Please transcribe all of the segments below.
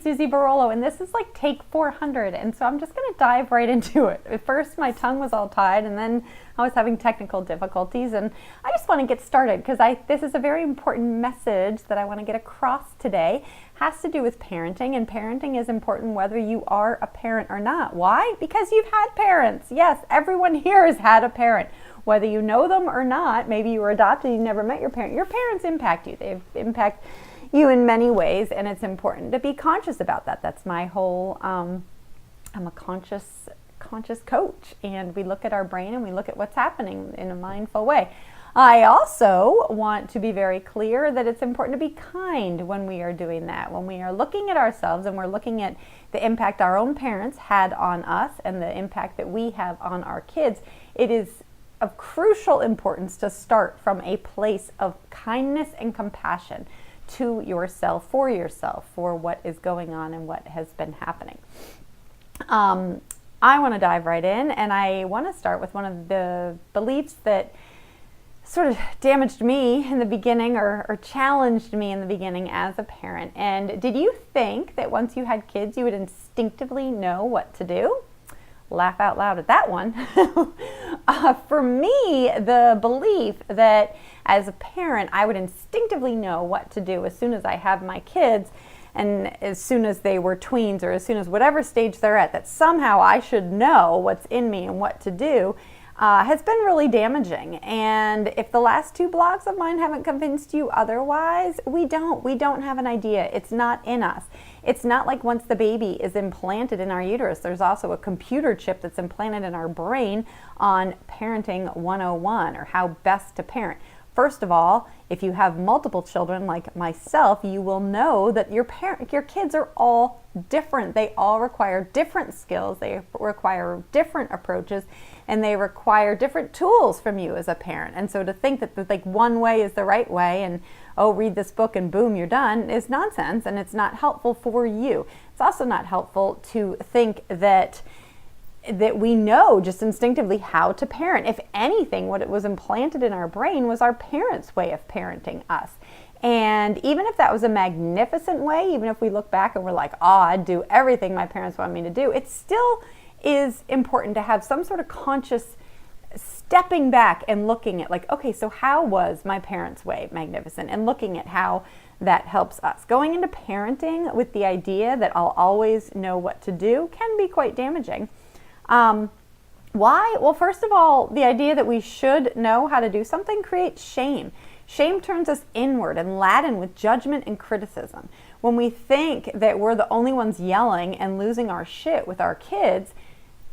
Susie Barolo, and this is like take 400, and so I'm just going to dive right into it. At first, my tongue was all tied, and then I was having technical difficulties, and I just want to get started because this is a very important message that I want to get across today. It has to do with parenting, and parenting is important whether you are a parent or not. Why? Because you've had parents. Yes, everyone here has had a parent. Whether you know them or not, maybe you were adopted, you never met your parent. Your parents impact you. They impact you in many ways, and it's important to be conscious about that. That's my whole, I'm a conscious coach, and we look at our brain and we look at what's happening in a mindful way. I also want to be very clear that it's important to be kind when we are doing that. When we are looking at ourselves and we're looking at the impact our own parents had on us and the impact that we have on our kids, it is of crucial importance to start from a place of kindness and compassion to yourself, for what is going on and what has been happening. I want to dive right in, and I want to start with one of the beliefs that sort of damaged me in the beginning or challenged me in the beginning as a parent. And did you think that once you had kids, you would instinctively know what to do? Laugh out loud at that one. For me, the belief that as a parent, I would instinctively know what to do as soon as I have my kids, and as soon as they were tweens, or as soon as whatever stage they're at, that somehow I should know what's in me and what to do, has been really damaging. And if the last two blogs of mine haven't convinced you otherwise, we don't have an idea. It's not in us. It's not like once the baby is implanted in our uterus, there's also a computer chip that's implanted in our brain on parenting 101, or how best to parent. First of all, if you have multiple children like myself, you will know that your kids are all different. They all require different skills. They require different approaches, and they require different tools from you as a parent. And so to think that like one way is the right way and, oh, read this book and boom, you're done, is nonsense, and it's not helpful for you. It's also not helpful to think that we know just instinctively how to parent. If anything, what it was implanted in our brain was our parents' way of parenting us. And even if that was a magnificent way, even if we look back and we're like, oh, I'd do everything my parents want me to do, it still is important to have some sort of conscious stepping back and looking at like, okay, so how was my parents' way magnificent? And looking at how that helps us. Going into parenting with the idea that I'll always know what to do can be quite damaging. Why? Well, first of all, the idea that we should know how to do something creates shame. Shame turns us inward and laden with judgment and criticism. When we think that we're the only ones yelling and losing our shit with our kids,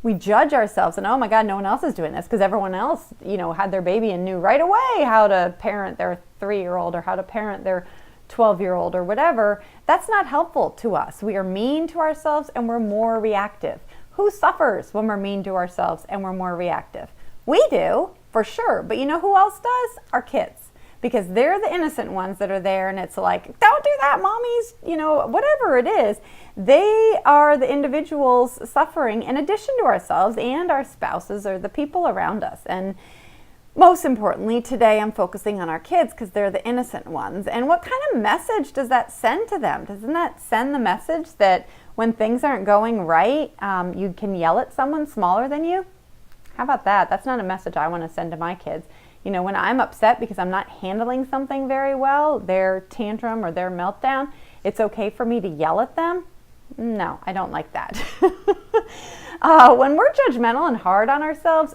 we judge ourselves and, oh my God, no one else is doing this because everyone else, had their baby and knew right away how to parent their 3-year-old or how to parent their 12-year-old or whatever. That's not helpful to us. We are mean to ourselves and we're more reactive. Who suffers when we're mean to ourselves and we're more reactive? We do, for sure. But you know who else does? Our kids. Because they're the innocent ones that are there, and it's like, don't do that, mommies, whatever it is. They are the individuals suffering in addition to ourselves and our spouses or the people around us. And most importantly, today I'm focusing on our kids because they're the innocent ones. And what kind of message does that send to them? Doesn't that send the message that when things aren't going right, you can yell at someone smaller than you? How about that? That's not a message I want to send to my kids. When I'm upset because I'm not handling something very well, their tantrum or their meltdown, it's okay for me to yell at them? No, I don't like that. When we're judgmental and hard on ourselves,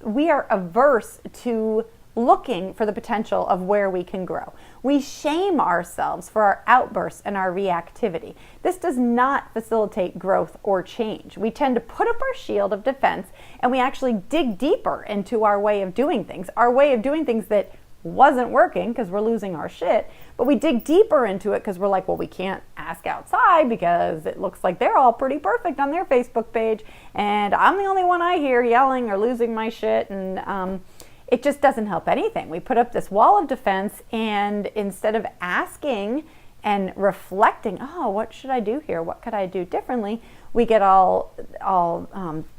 we are averse to looking for the potential of where we can grow. We shame ourselves for our outbursts and our reactivity. This does not facilitate growth or change. We tend to put up our shield of defense and we actually dig deeper into our way of doing things that wasn't working because we're losing our shit, but we dig deeper into it because we're like, well, we can't ask outside because it looks like they're all pretty perfect on their Facebook page and I'm the only one I hear yelling or losing my shit, and it just doesn't help anything. We put up this wall of defense, and instead of asking and reflecting, oh, what should I do here? What could I do differently? We get all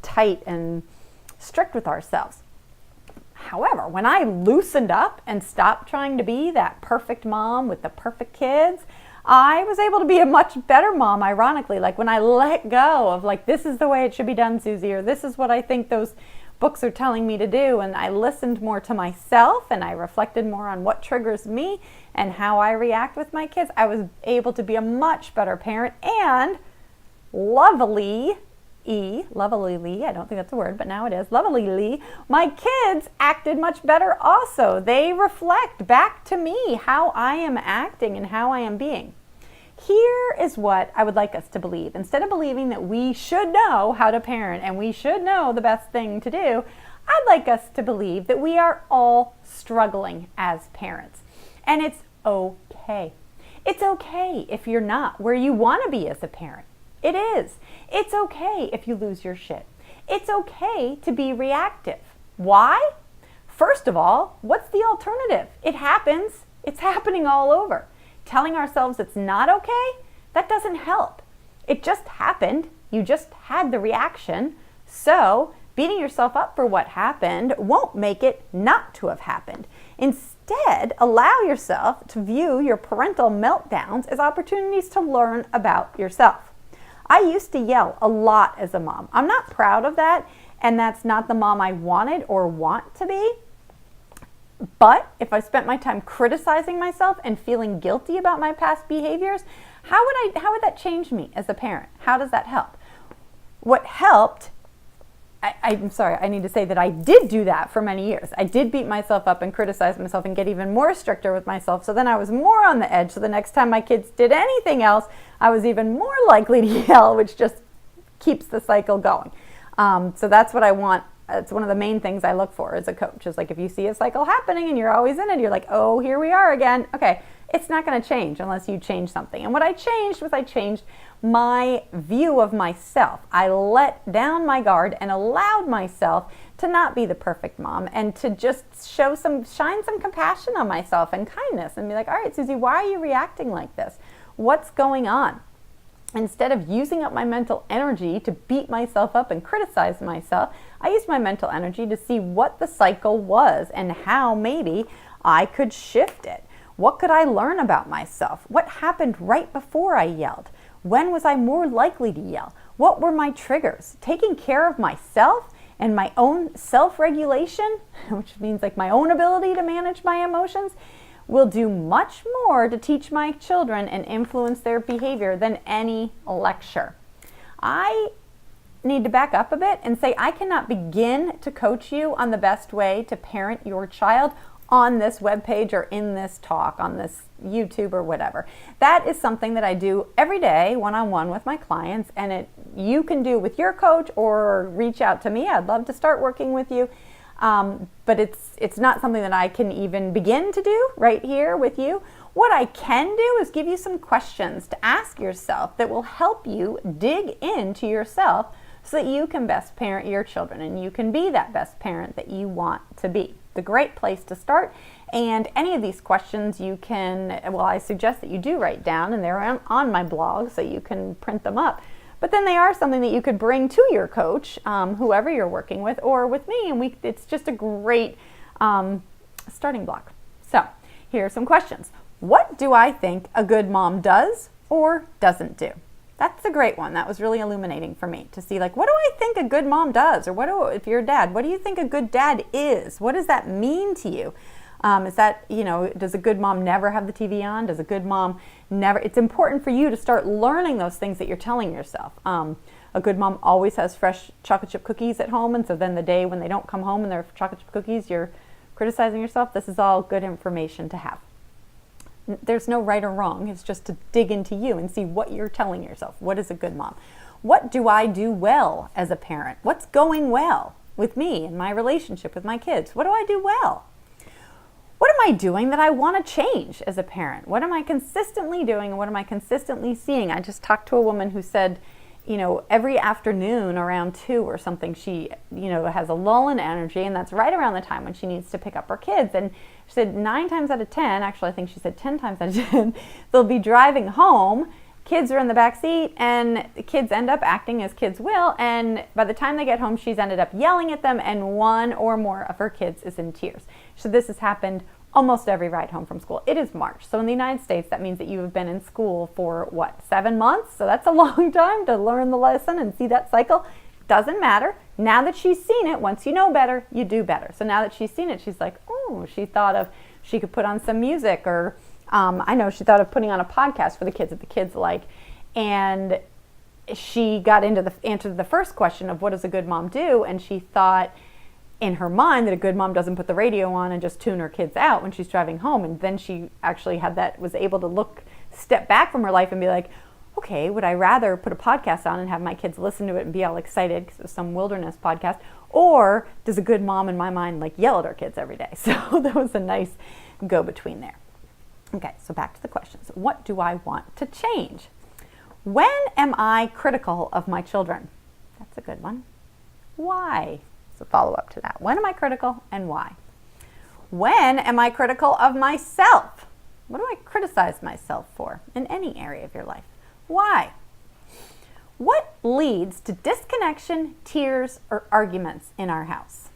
tight and strict with ourselves. However, when I loosened up and stopped trying to be that perfect mom with the perfect kids, I was able to be a much better mom, ironically. Like when I let go of like, this is the way it should be done, Susie, or this is what I think those books are telling me to do. And I listened more to myself and I reflected more on what triggers me and how I react with my kids. I was able to be a much better parent, and lovely Lee, I don't think that's a word, but now it is, lovely Lee, my kids acted much better also. They reflect back to me how I am acting and how I am being. Here is what I would like us to believe. Instead of believing that we should know how to parent and we should know the best thing to do, I'd like us to believe that we are all struggling as parents. And it's okay. It's okay if you're not where you want to be as a parent. It is. It's okay if you lose your shit. It's okay to be reactive. Why? First of all, what's the alternative? It happens. It's happening all over. Telling ourselves it's not okay, that doesn't help. It just happened. You just had the reaction. So beating yourself up for what happened won't make it not to have happened. Instead, allow yourself to view your parental meltdowns as opportunities to learn about yourself. I used to yell a lot as a mom. I'm not proud of that, and that's not the mom I wanted or want to be. But if I spent my time criticizing myself and feeling guilty about my past behaviors, how would that change me as a parent? How does that help? What helped, I'm sorry, I need to say that I did do that for many years. I did beat myself up and criticize myself and get even more stricter with myself. So then I was more on the edge. So the next time my kids did anything else, I was even more likely to yell, which just keeps the cycle going. So that's what I want. It's one of the main things I look for as a coach, is like, if you see a cycle happening and you're always in it, you're like, oh, here we are again. Okay, it's not going to change unless you change something. And what I changed was I changed my view of myself. I let down my guard and allowed myself to not be the perfect mom, and to just shine some compassion on myself and kindness, and be like, all right, Susie, why are you reacting like this? What's going on? Instead of using up my mental energy to beat myself up and criticize myself, I used my mental energy to see what the cycle was and how maybe I could shift it. What could I learn about myself? What happened right before I yelled? When was I more likely to yell? What were my triggers? Taking care of myself and my own self-regulation, which means like my own ability to manage my emotions, will do much more to teach my children and influence their behavior than any lecture. I need to back up a bit and say I cannot begin to coach you on the best way to parent your child on this webpage or in this talk, on this YouTube or whatever. That is something that I do every day one-on-one with my clients, and you can do with your coach or reach out to me. I'd love to start working with you. But it's not something that I can even begin to do right here with you. What I can do is give you some questions to ask yourself that will help you dig into yourself so that you can best parent your children and you can be that best parent that you want to be. The great place to start. And any of these questions you can, well, I suggest that you do write down, and they're on my blog so you can print them up. But then they are something that you could bring to your coach, whoever you're working with, or with me, and it's just a great starting block. So here are some questions. What do I think a good mom does or doesn't do? That's a great one. That was really illuminating for me to see, like, what do I think a good mom does? Or if you're a dad, what do you think a good dad is? What does that mean to you? Is that, does a good mom never have the TV on? Does a good mom never? It's important for you to start learning those things that you're telling yourself. A good mom always has fresh chocolate chip cookies at home, and so then the day when they don't come home and they're chocolate chip cookies, you're criticizing yourself. This is all good information to have. There's no right or wrong. It's just to dig into you and see what you're telling yourself. What is a good mom? What do I do well as a parent? What's going well with me and my relationship with my kids? What do I do well? What am I doing that I want to change as a parent? What am I consistently doing and what am I consistently seeing? I just talked to a woman who said, every afternoon around 2 or something, she, has a lull in energy, and that's right around the time when she needs to pick up her kids. And she said 9 times out of 10, actually I think she said 10 times out of 10, they'll be driving home, kids are in the back seat, and the kids end up acting as kids will, and by the time they get home, she's ended up yelling at them, and one or more of her kids is in tears. So this has happened almost every ride home from school. It is March. So in the United States, that means that you have been in school for 7 months? So that's a long time to learn the lesson and see that cycle. Doesn't matter. Now that she's seen it, once you know better, you do better. So now that she's seen it, she's like, oh, she thought of, she could put on some music, or I know she thought of putting on a podcast for the kids that the kids like. And she got into the answer to the first question of what does a good mom do? And she thought in her mind that a good mom doesn't put the radio on and just tune her kids out when she's driving home. And then she actually was able to step back from her life and be like, okay, would I rather put a podcast on and have my kids listen to it and be all excited because it was some wilderness podcast? Or does a good mom in my mind yell at her kids every day? So that was a nice go-between there. Okay, so back to the questions. What do I want to change? When am I critical of my children? That's a good one. Why? So follow up to that. When am I critical and why? When am I critical of myself? What do I criticize myself for in any area of your life? Why? What leads to disconnection, tears, or arguments in our house?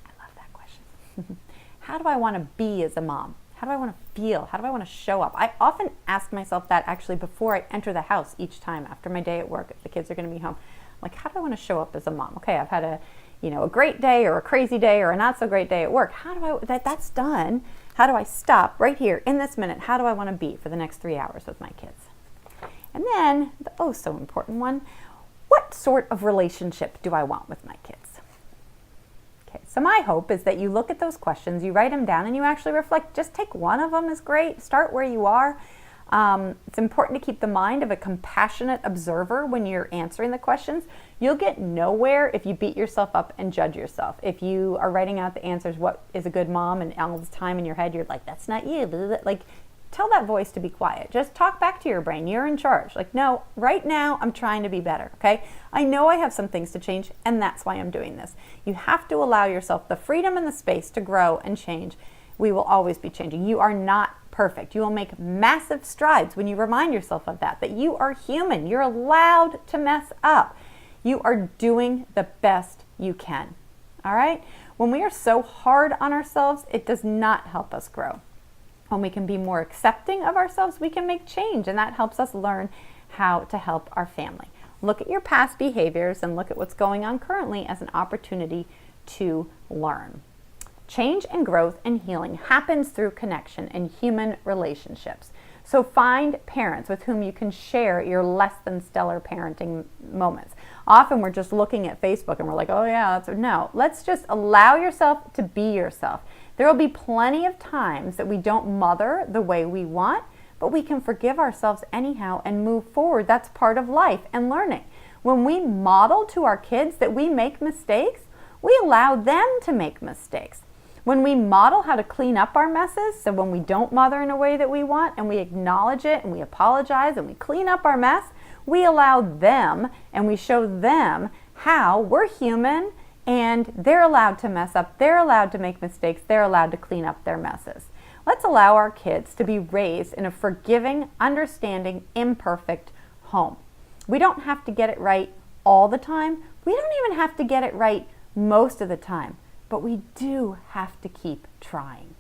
I love that question. How do I want to be as a mom? How do I want to feel? How do I want to show up? I often ask myself that actually before I enter the house each time after my day at work, if the kids are going to be home. How do I want to show up as a mom? Okay, I've had a great day or a crazy day or a not so great day at work. How do that's done. How do I stop right here in this minute? How do I want to be for the next 3 hours with my kids? And then the oh so important one, what sort of relationship do I want with my kids? Okay, so my hope is that you look at those questions, you write them down, and you actually reflect. Just take one of them is great. Start where you are. It's important to keep the mind of a compassionate observer when you're answering the questions. You'll get nowhere if you beat yourself up and judge yourself. If you are writing out the answers, what is a good mom, and all the time in your head you're like, that's not you. Tell that voice to be quiet. Just talk back to your brain. You're in charge. No, right now I'm trying to be better, okay? I know I have some things to change, and that's why I'm doing this. You have to allow yourself the freedom and the space to grow and change. We will always be changing. You are not perfect. You will make massive strides when you remind yourself of that you are human. You're allowed to mess up. You are doing the best you can, all right? When we are so hard on ourselves, it does not help us grow. When we can be more accepting of ourselves, we can make change, and that helps us learn how to help our family. Look at your past behaviors and look at what's going on currently as an opportunity to learn. Change and growth and healing happens through connection and human relationships. So find parents with whom you can share your less than stellar parenting moments. Often we're just looking at Facebook and we're like, oh yeah, no. Let's just allow yourself to be yourself. There will be plenty of times that we don't mother the way we want, but we can forgive ourselves anyhow and move forward. That's part of life and learning. When we model to our kids that we make mistakes, we allow them to make mistakes. When we model how to clean up our messes, so when we don't mother in a way that we want and we acknowledge it and we apologize and we clean up our mess, we allow them and we show them how we're human and they're allowed to mess up, they're allowed to make mistakes, they're allowed to clean up their messes. Let's allow our kids to be raised in a forgiving, understanding, imperfect home. We don't have to get it right all the time. We don't even have to get it right most of the time, but we do have to keep trying.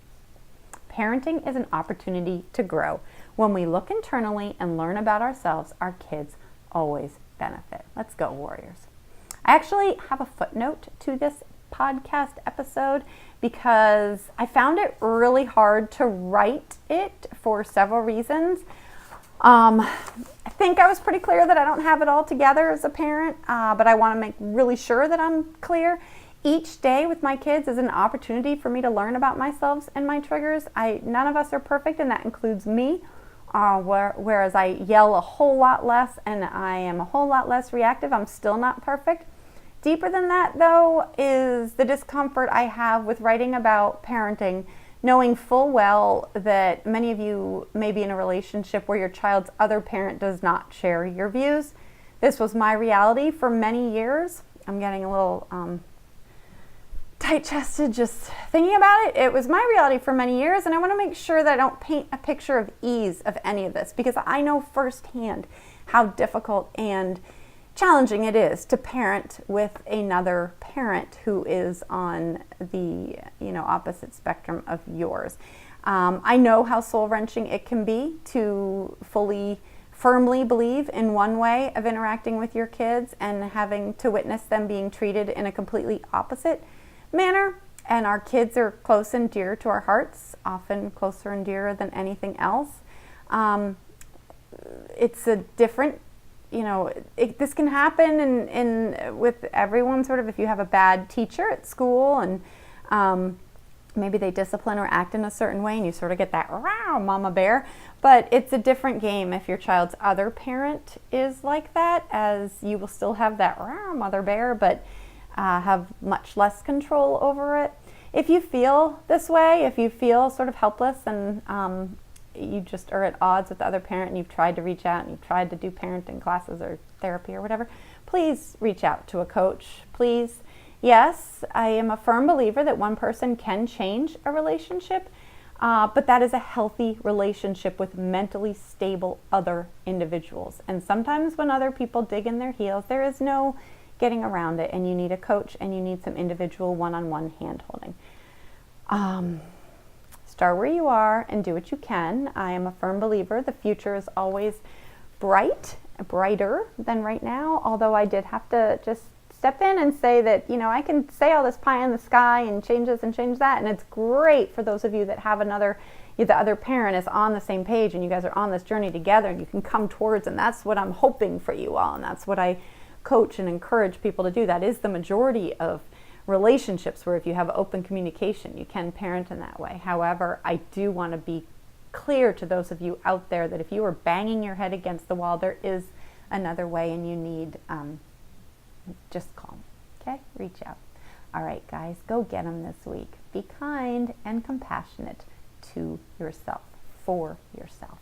Parenting is an opportunity to grow. When we look internally and learn about ourselves, our kids always benefit. Let's go, Warriors. I actually have a footnote to this podcast episode because I found it really hard to write it for several reasons. I think I was pretty clear that I don't have it all together as a parent, but I want to make really sure that I'm clear. Each day with my kids is an opportunity for me to learn about myself and my triggers. None of us are perfect, and that includes me. Whereas I yell a whole lot less and I am a whole lot less reactive, I'm still not perfect. Deeper than that, though, is the discomfort I have with writing about parenting, knowing full well that many of you may be in a relationship where your child's other parent does not share your views. This was my reality for many years. I'm getting a little tight-chested just thinking about it. It was my reality for many years, and I want to make sure that I don't paint a picture of ease of any of this because I know firsthand how difficult and challenging it is to parent with another parent who is on the opposite spectrum of yours. I know how soul-wrenching it can be to firmly believe in one way of interacting with your kids and having to witness them being treated in a completely opposite manner. And our kids are close and dear to our hearts, often closer and dearer than anything else. It's a different, this can happen in with everyone, sort of, if you have a bad teacher at school and maybe they discipline or act in a certain way and you sort of get that "Row, mama bear." But it's a different game if your child's other parent is like that, as you will still have that "Row, mother bear," but have much less control over it. If you feel this way, if you feel sort of helpless and you just are at odds with the other parent and you've tried to reach out and you've tried to do parenting classes or therapy or whatever, please reach out to a coach. Please. Yes, I am a firm believer that one person can change a relationship, but that is a healthy relationship with mentally stable other individuals. And sometimes when other people dig in their heels, there is no getting around it, and you need a coach and you need some individual one-on-one hand-holding. Start where you are and do what you can. I am a firm believer the future is always brighter than right now, although I did have to just step in and say that, I can say all this pie in the sky and change this and change that, and it's great for those of you that have the other parent is on the same page and you guys are on this journey together and you can come towards, and that's what I'm hoping for you all, and that's what I coach and encourage people to do. That is the majority of relationships, where if you have open communication, you can parent in that way. However, I do want to be clear to those of you out there that if you are banging your head against the wall, there is another way, and you need just call me. Okay? Reach out. All right, guys, go get them this week. Be kind and compassionate to yourself, for yourself.